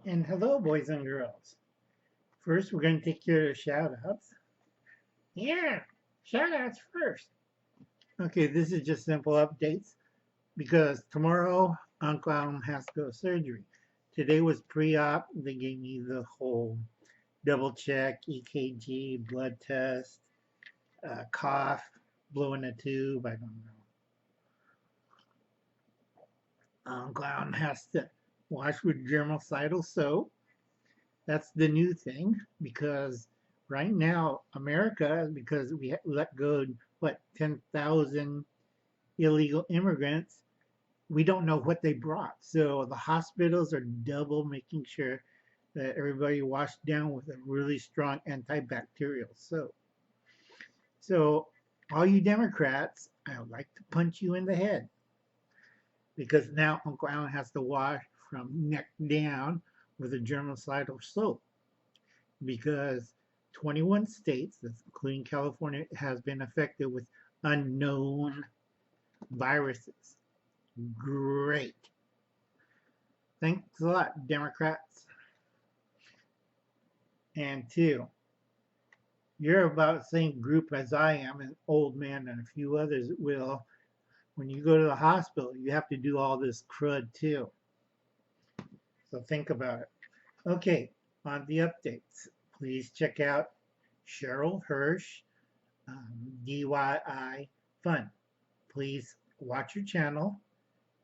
And hello, boys and girls. First, we're going to take care of shout outs. Yeah, shout outs first. Okay, this is just simple updates because tomorrow Uncle Alan has to go to surgery. Today was pre op. They gave me the whole double check, EKG, blood test, cough, blowing a tube. I don't know. Uncle Alan has to wash with germicidal soap. That's the new thing because right now America, because we let go what 10,000 illegal immigrants, we don't know what they brought. So the hospitals are double making sure that everybody washed down with a really strong antibacterial soap. So all you Democrats, I would like to punch you in the head because now Uncle Alan has to wash from neck down with a germicidal soap because 21 states, that's including California, has been affected with unknown viruses. Great. Thanks a lot, Democrats. And two, you're about the same group as I am, an old man and a few others will. When you go to the hospital, you have to do all this crud too. So think about it. Okay, on the updates. Please check out Cheryl Hirsch, DIY Fun. Please watch your channel.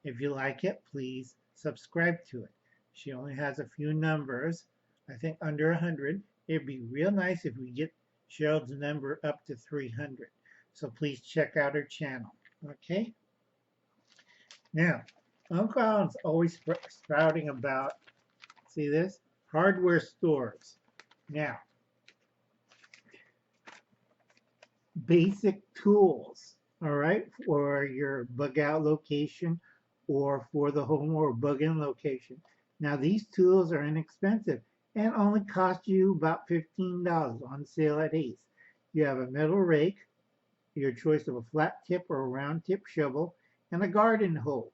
If you like it, please subscribe to it. She only has a few numbers, I think under 100. It'd be real nice if we get Cheryl's number up to 300. So please check out her channel. Okay? Now, Uncle Alan's always spouting about, see this? Hardware stores. Now, basic tools, all right, for your bug out location or for the home or bug in location. Now, these tools are inexpensive and only cost you about $15 on sale at Ace. You have a metal rake, your choice of a flat tip or a round tip shovel, and a garden hoe.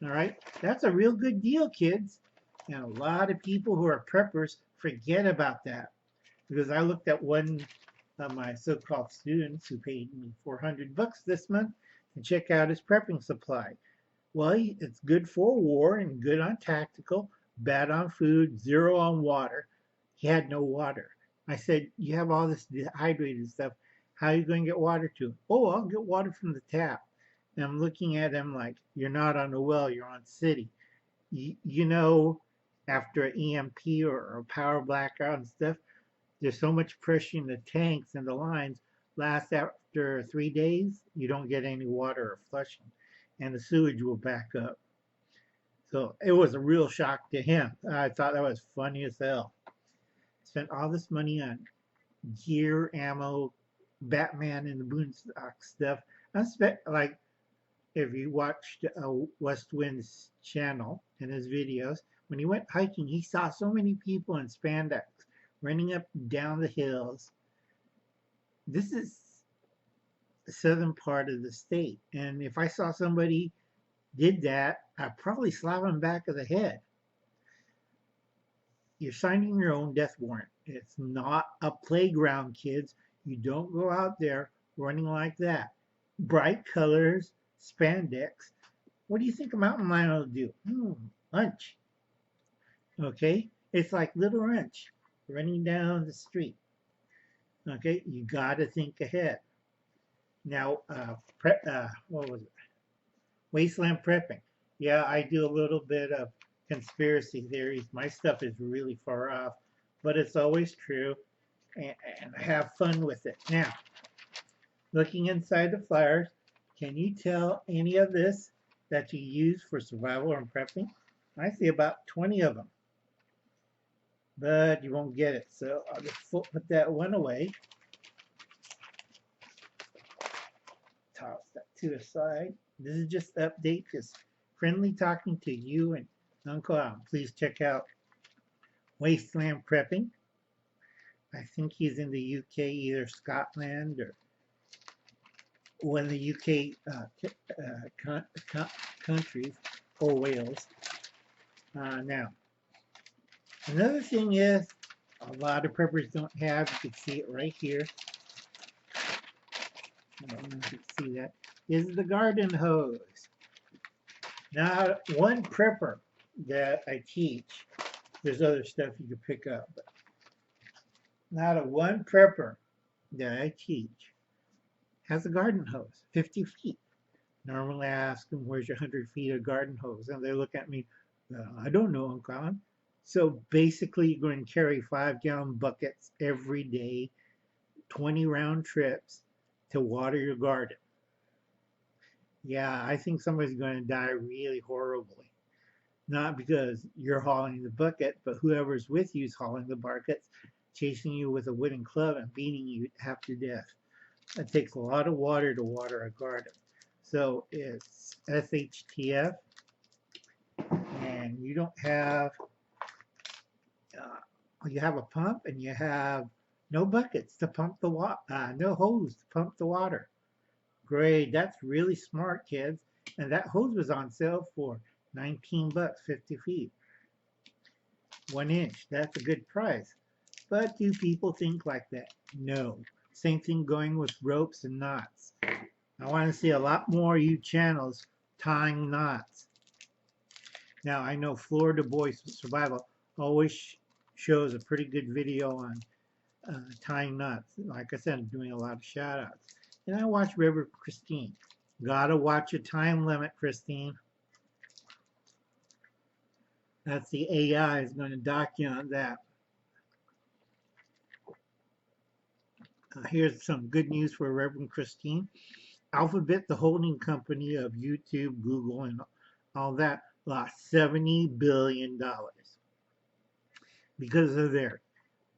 All right, that's a real good deal, kids. And a lot of people who are preppers forget about that because I looked at one of my so-called students who paid me $400 this month to check out his prepping supply. Well, it's good for war and good on tactical, bad on food, zero on water. He had no water. I said, you have all this dehydrated stuff. How are you going to get water to him? Oh, I'll get water from the tap. And I'm looking at him like, you're not on a well, you're on city. You know, after an EMP or a power blackout and stuff, there's so much pressure in the tanks and the lines last after 3 days, you don't get any water or flushing, and the sewage will back up. So it was a real shock to him. I thought that was funny as hell. Spent all this money on gear, ammo, Batman and the Boondock stuff. I spent like if you watched West Wind's channel and his videos, when he went hiking, he saw so many people in spandex running up and down the hills. This is the southern part of the state, and if I saw somebody did that, I'd probably slap him back of the head. You're signing your own death warrant. It's not a playground, kids. You don't go out there running like that. Bright colors, spandex. What do you think a mountain lion will do? Lunch. Okay? It's like Little Wrench running down the street. Okay? You got to think ahead. Now, what was it? Wasteland prepping. Yeah, I do a little bit of conspiracy theories. My stuff is really far off, but it's always true, and I have fun with it. Now, looking inside the flyers, can you tell any of this that you use for survival and prepping? I see about 20 of them, but you won't get it. So I'll just put that one away. Toss that to the side. This is just update, just friendly talking to you and Uncle Al. Please check out Wasteland Prepping. I think he's in the UK, either Scotland or one of the UK countries or Wales. Now, Another thing is, a lot of preppers don't have, you can see it right here. I don't know if you can see that, is the garden hose. Now, one prepper that I teach, there's other stuff you can pick up, but not a one prepper that I teach has a garden hose, 50 feet. Normally I ask them, where's your 100 feet of garden hose? And they look at me, I don't know, Uncle Alan. So basically, you're going to carry 5-gallon buckets every day, 20 round trips to water your garden. Yeah, I think somebody's going to die really horribly. Not because you're hauling the bucket, but whoever's with you is hauling the buckets, chasing you with a wooden club and beating you half to death. It takes a lot of water to water a garden. So it's SHTF, and you don't have, you have a pump and you have no buckets to pump the water, no hose to pump the water. Great, that's really smart, kids. And that hose was on sale for 19 bucks, 50 feet. 1 inch, that's a good price. But do people think like that? No. Same thing going with ropes and knots. I want to see a lot more you channels tying knots. Now, I know Florida Boy Survival always shows a pretty good video on tying knots. Like I said, I'm doing a lot of shout outs. And I watch Reverend Christine. Gotta watch a time limit, Christine. That's the AI is going to dock you on that. Here's some good news for Reverend Christine. Alphabet, the holding company of YouTube, Google, and all that, lost $70 billion because of their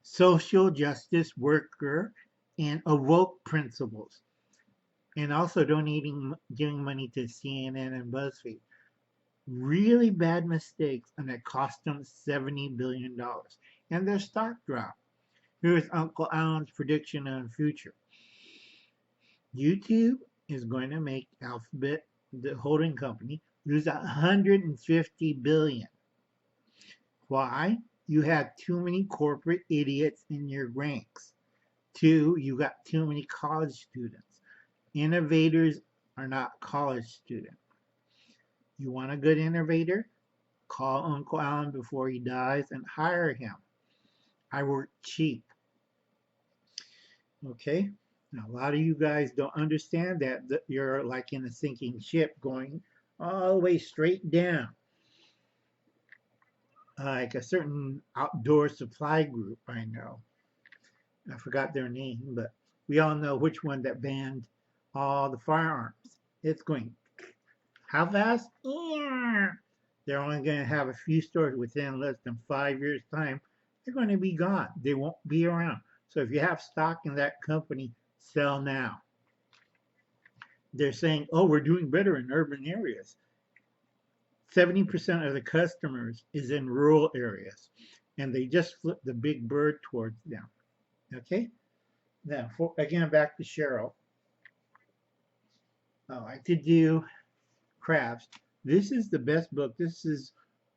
social justice worker and awoke principles, and also giving money to CNN and BuzzFeed. Really bad mistakes, and it cost them $70 billion. And their stock dropped. Here's Uncle Alan's prediction on the future. YouTube is going to make Alphabet, the holding company, lose $150 billion. Why? You have too many corporate idiots in your ranks. 2, you got too many college students. Innovators are not college students. You want a good innovator? Call Uncle Alan before he dies and hire him. I work cheap. Okay? Now, a lot of you guys don't understand that you're like in a sinking ship going all the way straight down. Like a certain outdoor supply group I know. I forgot their name, but we all know which one that banned all the firearms. It's going, how fast? Yeah. They're only going to have a few stores within less than 5 years' time. They're going to be gone. They won't be around. So if you have stock in that company, sell now. They're saying, oh, we're doing better in urban areas. 70% of the customers is in rural areas, and they just flipped the big bird towards them. Okay? Now, again, back to Cheryl. I like to do crafts. This is the best book. This is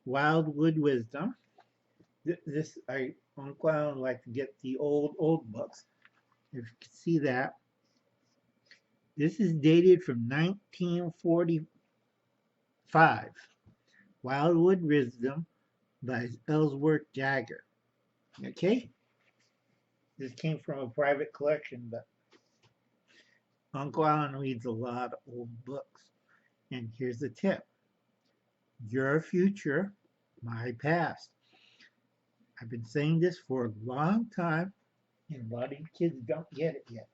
Wildwood Wisdom. Uncle Alan like to get the old books. If you can see that, this is dated from 1945. Wildwood Wisdom by Ellsworth Jagger. Okay? This came from a private collection, but Uncle Alan reads a lot of old books. And here's the tip. Your future, my past. I've been saying this for a long time, and a lot of you kids don't get it yet.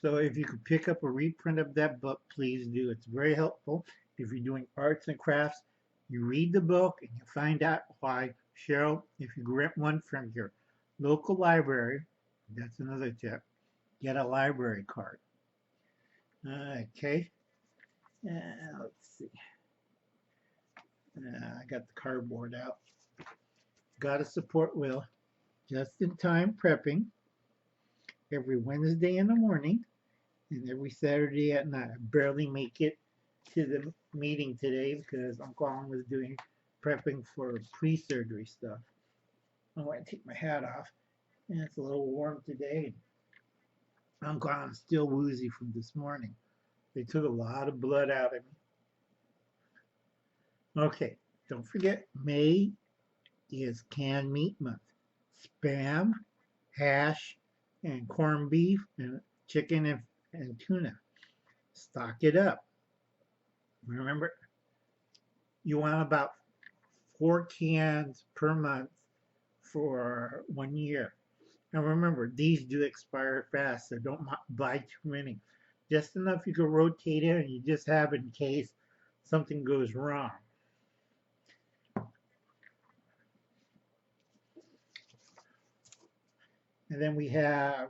So if you could pick up a reprint of that book, please do. It's very helpful. If you're doing arts and crafts, you read the book and you find out why. Cheryl, if you rent one from your local library, that's another tip, get a library card. Okay. Let's see. I got the cardboard out. Got to support Will. Just in time prepping every Wednesday in the morning and every Saturday at night. I barely make it to the meeting today because Uncle Alan was doing prepping for pre-surgery stuff. I want to take my hat off, and it's a little warm today. Uncle Alan's still woozy from this morning. They took a lot of blood out of me. Okay, don't forget May is canned meat month. Spam, hash, and corned beef, and chicken and tuna. Stock it up. Remember, you want about 4 cans per month for 1 year. And remember, these do expire fast, so don't buy too many. Just enough you can rotate it and you just have in case something goes wrong. And then we have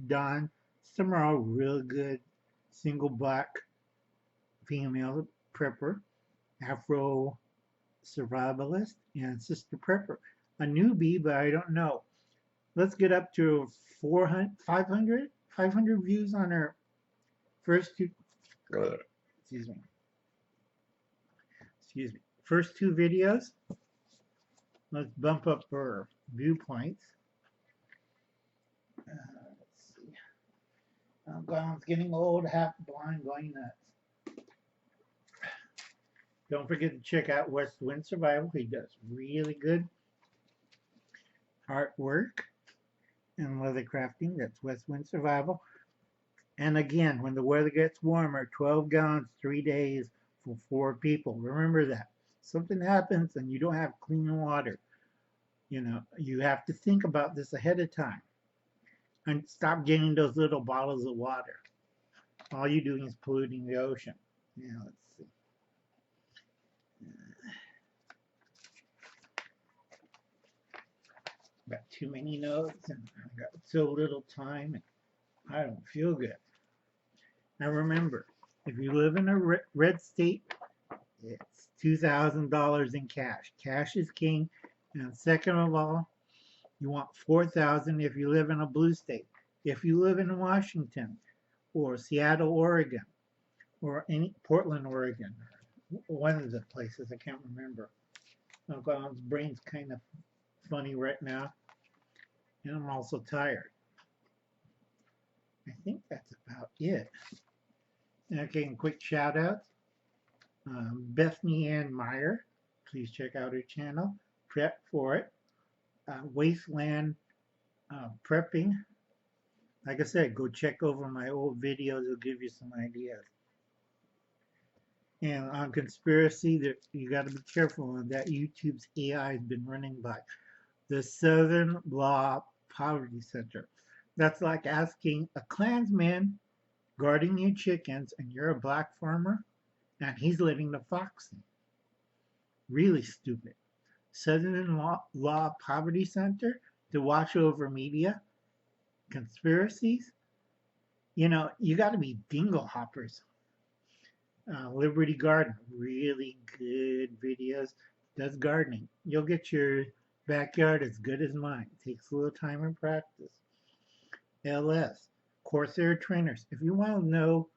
Don. Some are all real good single black female prepper, Afro survivalist, and Sister Prepper. A newbie, but I don't know. Let's get up to 400, 500 views on her first two. Excuse me. Excuse me. First two videos. Let's bump up her viewpoints. Let's see. I'm getting old, half blind, going nuts. Don't forget to check out West Wind Survival. He does really good artwork and leather crafting. That's West Wind Survival. And again, when the weather gets warmer, 12 gallons, 3 days for 4 people. Remember that. Something happens and you don't have clean water. You know, you have to think about this ahead of time. And stop getting those little bottles of water. All you're doing is polluting the ocean. Yeah, let's see. Got too many notes and I got so little time and I don't feel good. Now remember, if you live in a red state, it's $2,000 in cash. Cash is king. And second of all, you want $4,000 if you live in a blue state. If you live in Washington or Seattle, Oregon, or any Portland, Oregon, one of the places I can't remember. Uncle Alan's brain's kind of funny right now, and I'm also tired. I think that's about it. Okay, and quick shout out. Bethany Ann Meyer, please check out her channel. Prep for it. Wasteland Prepping. Like I said, go check over my old videos. It'll give you some ideas. And on conspiracy, that you got to be careful on that. YouTube's AI has been running by the Southern Law Poverty Center. That's like asking a Klansman guarding your chickens, and you're a black farmer, and he's letting the fox in. Really stupid. Southern Law Poverty Center to watch over media conspiracies. You know, you got to be dingo hoppers. Liberty Garden, really good videos. Does gardening. You'll get your backyard as good as mine. Takes a little time and practice. LS, Corsair Trainers. If you want to know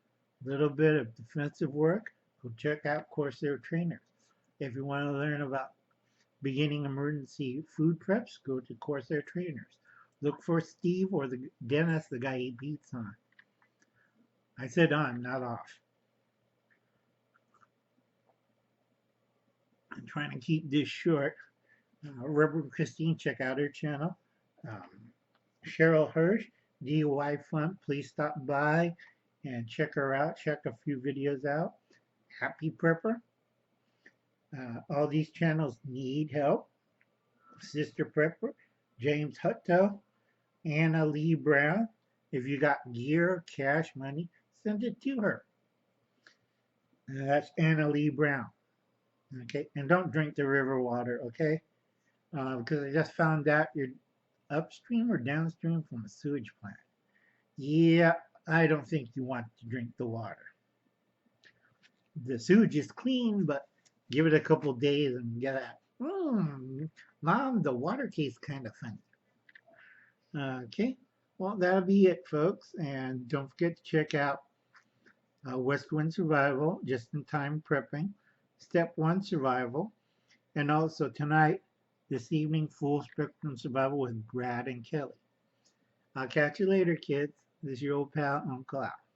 a little bit of defensive work, go check out Corsair Trainers. If you want to learn about beginning emergency food preps, go to Corsair Trainers. Look for Steve or the Dennis, the guy he beats on. I said on, not off. I'm trying to keep this short. Reverend Christine, check out her channel. Cheryl Hirsch, DIY Fun, please stop by and check her out. Check a few videos out. Happy Prepper. All these channels need help. Sister Prepper, James Hutto, Anna Lee Brown. If you got gear, cash, money, send it to her. That's Anna Lee Brown. Okay, and don't drink the river water, okay? Because I just found out you're upstream or downstream from a sewage plant. Yeah, I don't think you want to drink the water. The sewage is clean, but give it a couple days and get out. Mom, the water tastes kind of funny. Okay, well, that'll be it, folks. And don't forget to check out West Wind Survival, Just in Time Prepping, Step 1 Survival, and also tonight, this evening, Full Spectrum Survival with Brad and Kelly. I'll catch you later, kids. This is your old pal, Uncle Al.